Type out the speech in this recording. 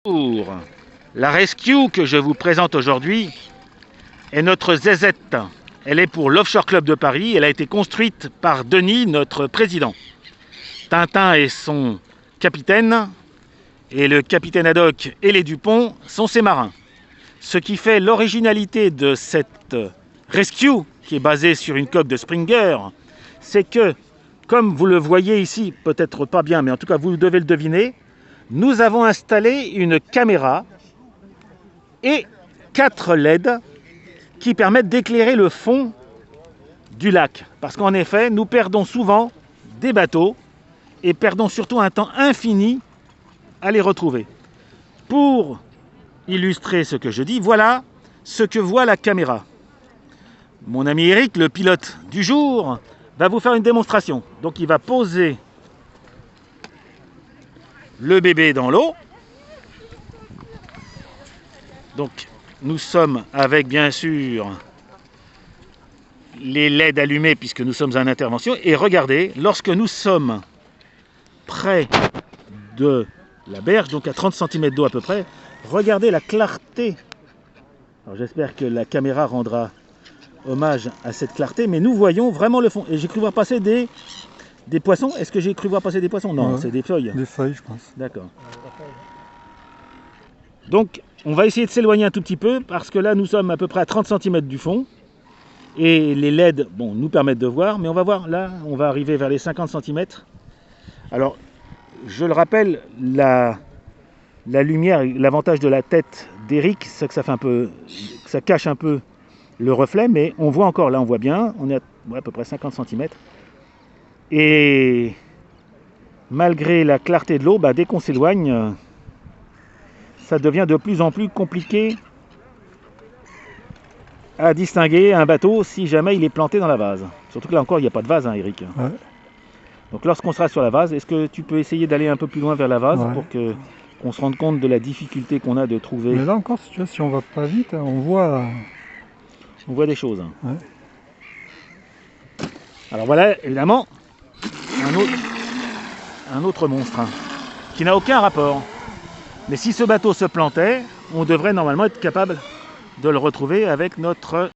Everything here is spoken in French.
Bonjour. La Rescue que je vous présente aujourd'hui est notre zézette. Elle est pour l'Offshore Club de Paris. Elle a été construite par Denis, notre président. Tintin est son capitaine et le capitaine Haddock et les Dupont sont ses marins. Ce qui fait l'originalité de cette Rescue, qui est basée sur une coque de Springer, c'est que, comme vous le voyez ici, peut-être pas bien, mais en tout cas vous devez le deviner, nous avons installé une caméra et 4 LED qui permettent d'éclairer le fond du lac. Parce qu'en effet, nous perdons souvent des bateaux et perdons surtout un temps infini à les retrouver. Pour illustrer ce que je dis, voilà ce que voit la caméra. Mon ami Eric, le pilote du jour, va vous faire une démonstration. Donc il va poser le bébé dans l'eau. Donc nous sommes avec bien sûr les LED allumés puisque nous sommes en intervention. Et regardez, lorsque nous sommes près de la berge, donc à 30 cm d'eau à peu près, regardez la clarté. Alors j'espère que la caméra rendra hommage à cette clarté, mais nous voyons vraiment le fond. Et j'ai cru voir passer des poissons. Est-ce que j'ai cru voir passer des poissons? Non, ouais, c'est des feuilles. Des feuilles, je pense. D'accord. Donc, on va essayer de s'éloigner un tout petit peu, parce que là, nous sommes à peu près à 30 cm du fond. Et les LED, bon, nous permettent de voir, mais on va voir, là, on va arriver vers les 50 cm. Alors, je le rappelle, la lumière, l'avantage de la tête d'Eric, c'est que ça fait un peu, ça cache un peu le reflet, mais on voit encore, là on voit bien, on est à peu près 50 cm. Et malgré la clarté de l'eau, dès qu'on s'éloigne, ça devient de plus en plus compliqué à distinguer un bateau si jamais il est planté dans la vase. Surtout que là encore, il n'y a pas de vase, hein, Eric. Ouais. Donc lorsqu'on sera sur la vase, est-ce que tu peux essayer d'aller un peu plus loin vers la vase, ouais, pour qu'on se rende compte de la difficulté qu'on a de trouver. Mais là encore, si on va pas vite, on voit des choses. Ouais. Alors voilà, évidemment, un autre monstre, qui n'a aucun rapport. Mais si ce bateau se plantait, on devrait normalement être capable de le retrouver avec notre